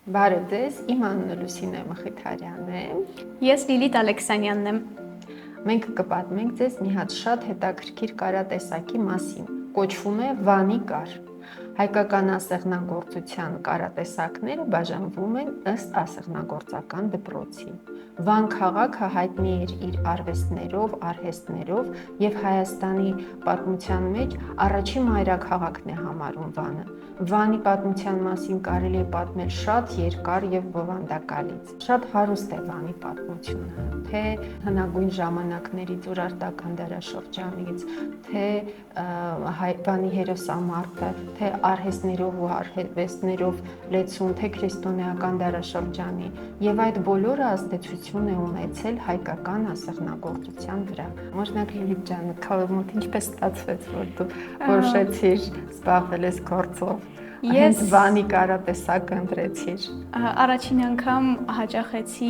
Բարև ձեզ, իմ անունը Լուսինե Մխիթարյանն է։ Ես Լիլիթ Ալեքսանյանն եմ։ Մենք կպատմենք ձեզ մի հատ շատ հետաքրքիր կարատեսակի մասին։ Կոչվում է Վանի կար։ Հայկական ասեղնագործության կարատեսակները բաժանվում են ըստ ասեղնագործական դպրոցի։ Վան քաղաքը հայտնի էր իր արվեստներով, արհեստներով եւ Հայաստանի պատմության մեջ առաջին մայրաքաղաքն է համարում Վանը։ Վանի պատմության մասին կարելի է պատմել շատ երկար եւ բովանդակալից։ Շատ հարուստ է Վանի պատմությունը, թե հնագույն ժամանակներից Ուրարտական դարաշրջանից, թե Վանի հերոսամարտը, թե արհեստներով ու արհեստներով լեցուն, թե քրիստոնեական դարաշրջանի եւ այդ բոլորը ազդեցություն է ունեցել հայկական ասեղնագործության վրա։ Օրինակ Լիլիթ ջան, քո մոտ ինչպես ստացվեց, որ դու որոշեցիր զբաղվել ես գործով։ Ես Վանի կարատեսակը ընտրեցիր։ Առաջին անգամ հաճախեցի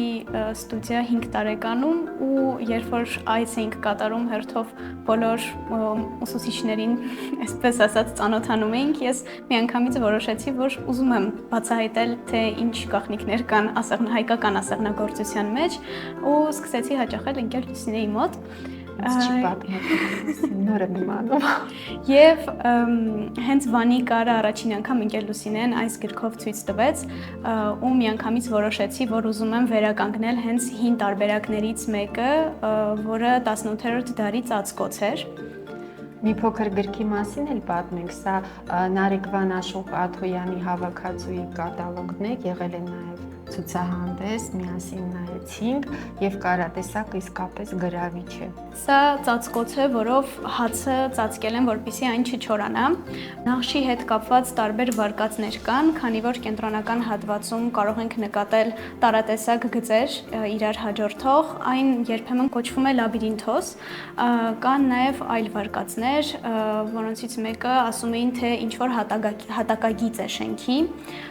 ստուդիա 5 տարեկանում ու երբ որ այց էինք կատարում հերթով բոլոր ուսուցիչներին, այսպես ասած, ծանոթանում էինք, ես միանգամից որոշեցի, որ ուզում եմ բացահայտել, թե ինչ գաղտնիքներ կան հայկական ասեղնագործության մեջ ու սկսեցի հաճախել ընկեր Լուսինեի մոտ։ Չի պատմել, նոր եմ իմանում։ Եվ հենց Վանի կարը առաջին անգամ ընկեր Լուսինեն այս գրքով ցույց տվեց ու միանգամից որոշեցի, որ ուզում եմ վերականգնել հենց հին տարբերակներից մեկը, որը 18-րդ դարի ծածկոց էր։ Մի փոքր գրքի մասին էլ պատմենք, սա Նարեկվան Աշոտ Աթոյանի հավաքածուի կատալոգն է, եղել է նաև ցուցահանդես, միասին նայեցինք եւ կարատեսակը իսկապես գրավիչ է։ Սա ծածկոց է, որով հացը ծածկել են, որպեսզի այն չչորանա։ Նախշի հետ կապված տարբեր վարկածներ կան, քանի որ կենտրոնական հատվածում կարող ենք նկատել տարատեսակ գծեր իրար հաջորդող, այն երբեմն կոչվում է լաբիրինթոս։ Կան նաև այլ վարկածներ, որոնցից մեկը ասում էին, թե ինչ որ հատակագիծ է շենքի,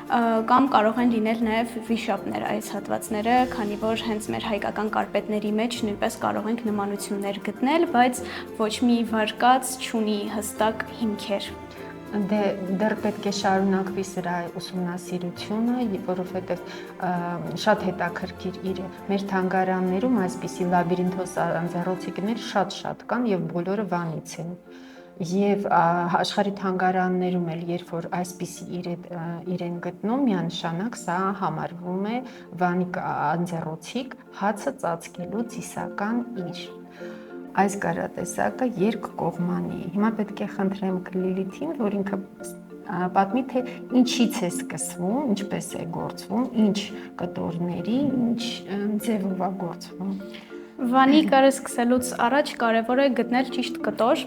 կամ կարող են լինել նաև վիշապներ այս հատվածները, քանի որ հենց մեր հայկական կարպետների մեջ նույնպես կարող ենք նմանություններ գտնել, բայց ոչ մի վարկած չունի հստակ հիմքեր։ Դեռ պետք է շարունակվի սրա ուսումնասիրությունը, որովհետև շատ հետաքրքիր իր մեր թանգարաններում այսպիսի լաբիրինթոս անձեռոցիկներ շատ կան եւ բոլորը Վանից են։ Եվ աշխարհի թանգարաններում էլ երբ որ այսպիսի իրեն գտնում, միանշանակ սա համարվում է Վանի անձեռոցիկ հացը ծածկելու ծիսական իր։ Այս կարատեսակը երկկողմանի է։ Հիմա պետք է խնդրեմ Լիլիթին, որ ինքը պատմի, թե ինչից է սկսվում, ինչպես է գործվում, ինչ կտորների, ինչ ձևով է գործվում։ Վանի կարը սկսելուց առաջ կարևոր է գտնել ճիշտ կտոր,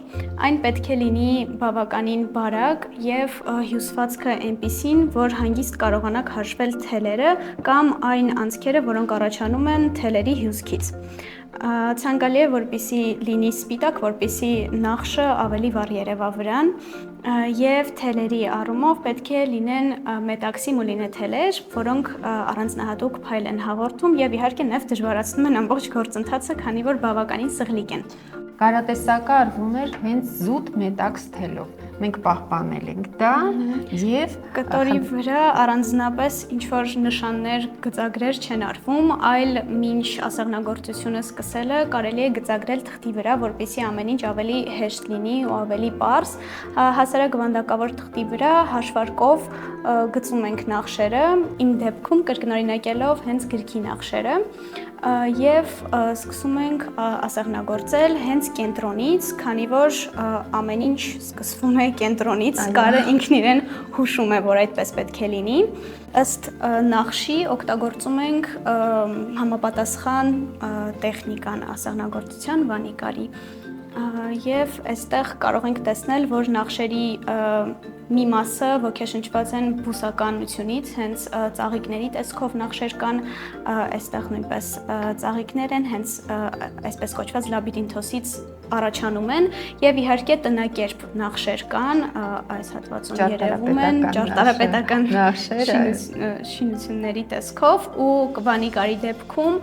այն պետք է լինի բավականին բարակ եւ հյուսվածքը այնպիսին, որ հանգիստ կարողանաք հաշվել թելերը կամ այն անցքերը, որոնք առաջանում են թելերի հյուսքից։ Ցանկալի է, որպեսզի լինի սպիտակ, որպեսզի նախշը ավելի վառ երևա վրան եւ թելերի առումով պետք է լինեն մետաքսի մուլինե թելեր, որոնք առանձնահատուկ փայլ են հաղորդում եւ իհարկե նաեւ դժվարացնում են ամբողջ գործընթացը, քանի որ բավականին սղլիկ են։ Կարատեսակը արվում էր հենց զուտ մետաքս թելով։ Մենք պահպանել ենք դա եւ կտորի վրա առանձնապես ինչ որ նշաններ, գծագրեր չեն արվում, այլ մինչ ասեղնագործությունը սկսելը կարելի է գծագրել թղթի վրա, որպեսզի ամեն ինչ ավելի հեշտ լինի ու ավելի պարզ։ Հասարակ վանդակավոր թղթի վրա հաշվարկով գծում ենք նախշերը, իմ դեպքում կրկնօրինակելով հենց գրքի նախշերը եւ սկսում ենք ասեղնագործել հենց կենտրոնից, քանի որ ամեն ինչ սկսվում է կենտրոնից, կարը ինքն իրեն հուշում է, որ այդպես պետք է լինի։ Ըստ նախշի օգտագործում ենք համապատասխան տեխնիկան ասեղնագործության Վանի կարի։ Եվ այստեղ կարող ենք տեսնել, որ նախշերի մի մասը ոգեշնչված են բուսականությունից, հենց ծաղիկների տեսքով նախշեր կան, այստեղ նույնպես ծաղիկներ են, հենց այսպես կոչված լաբիրինթոսից առաջանում են եւ իհարկե տնակերպ նախշեր կան, այս հատվածում երևում են ճարտարապետական շինությունների տեսքով ու Վանի կարի դեպքում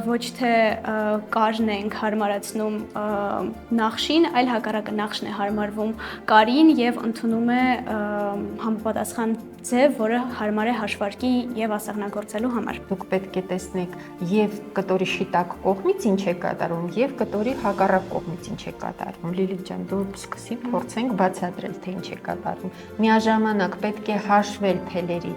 ոչ թե կարն ենք հարմարացնում նախշին, այլ հակառակը նախշն է հարմարվում կարին եւ ընդունում է համապատասխան ձև, որը հարմար է հաշվարկի եւ ասեղնագործելու համար։ Դուք պետք է տեսնեք եւ կտորի շիտակ կողմից ինչ է կատարվում եւ կտորի հակառակ կողմից ինչ է կատարվում։ Լիլիթ ջան, դու սկսի փորձենք բացատրել, թե ինչ է կատարվում։ Միաժամանակ պետք է հաշվել թելերի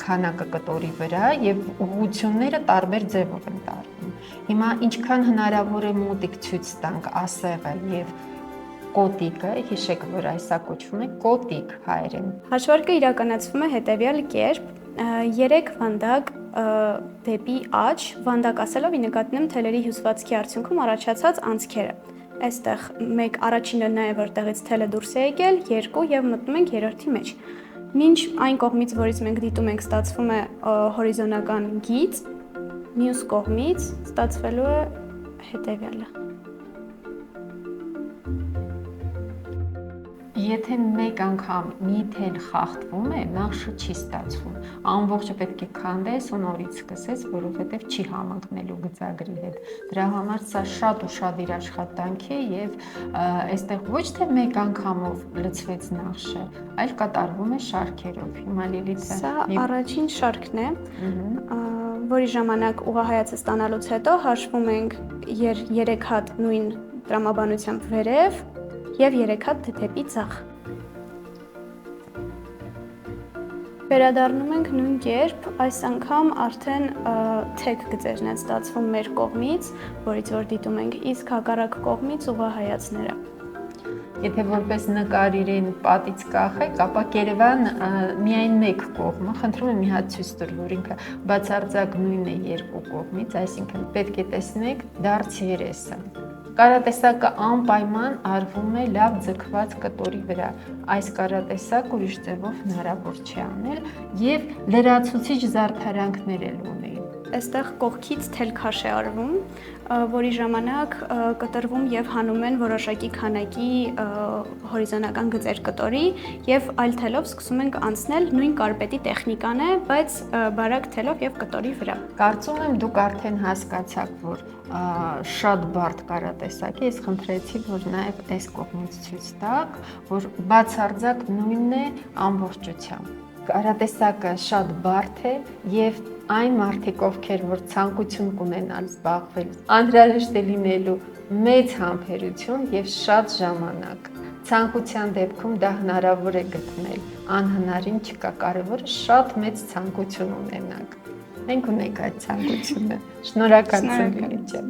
քանակը կտորի վրա եւ ուղղությունները տարբեր ձևով են տարվում։ Հիմա ինչքան հնարավոր է մոտիկ ցույց տանք ասեղը եւ կոտիկը, հիշեք, որ այսա կոչվում է կոտիկ հայերեն։ Հաշվարկը իրականացվում է հետևյալ կերպ. 3 վանդակ դեպի աջ, վանդակ ասելով ի նկատի ունեմ թելերի հյուսվածքի արդյունքում առաջացած անցքերը։ Այստեղ մեկ առաջինը նա է, որտեղից թելը դուրս է եկել, 2 եւ մտնում ենք երրորդի մեջ։ Մինչ այն կողմից, որից մենք դիտում ենք, ստացվում է հորիզոնական գիծ, մյուս կողմից ստացվելու է հետևյալը։ Եթե մեկ անգամ մի թել խախտվում է, նախշը չի ստացվում։ Ամբողջը պետք է քանդես ու նորից սկսես, որովհետև չի համընկնելու գծագրի հետ։ Դրա համար սա շատ ուշադիր աշխատանք է եւ այստեղ ոչ թե մեկ անգամով լցվեց նախշը, այլ կատարվում է շարքերով։ Հիմա Լիլիթը սա առաջին շարքն է, որի ժամանակ ուղղահայացը ստանալուց հետո հաշվում ենք 3 հատ նույն տրամաբանությամբ վերև եւ 3 հատ դեպի ցախ։ Վերադառնում ենք նույն կերպ, այս անգամ արդեն թեք գծերն են ստացվում մեր կողմից, որից որ դիտում ենք, իսկ հակառակ կողմից ուղղահայացները։ Եթե որպես նկար իրեն պատից կախեք, ապա Երևան միայն մեկ կողմը, խնդրում եմ մի հատ ցույց տուր, որ ինքը բացարձակ նույնն է երկու կողմից, այսինքն պետք է տեսնեք դարձ երեսը։ Կարատեսակը անպայման արվում է լավ ձգված կտորի վրա։ Այս կարատեսակ ուրիշ ձևով հնարավոր չի անել եւ լրացուցիչ զարդարանքներ էլ ունի։ Այստեղ կողքից թելքաշ է արվում, որի ժամանակ կտրվում եւ հանում են որոշակի քանակի հորիզոնական գծեր կտորի եւ այլ թելով սկսում ենք անցնել նույն կարպետի տեխնիկան է, բայց բարակ թելով եւ կտորի վրա։ Կարծում եմ դուք արդեն հասկացաք, որ շատ բարդ կարատեսակ է, ես խնդրեցի, որ նաեւ այս կողմից ցույց տաք, որ բացարձակ նույնն է ամբողջությամբ։ Կարատեսակը շատ բարդ է եւ այն մարդիկ, ովքեր որ ցանկություն կունենալ զբաղվել, անհրաժեշտ է լինելու մեծ համբերություն եւ շատ ժամանակ։ Ցանկության դեպքում դա հնարավոր է գտնել, անհնարին չկա, կարևորը շատ մեծ ցանկություն ունենաք։ Մենք ունենք այդ ցանկությունը։ Շնորհակալություն։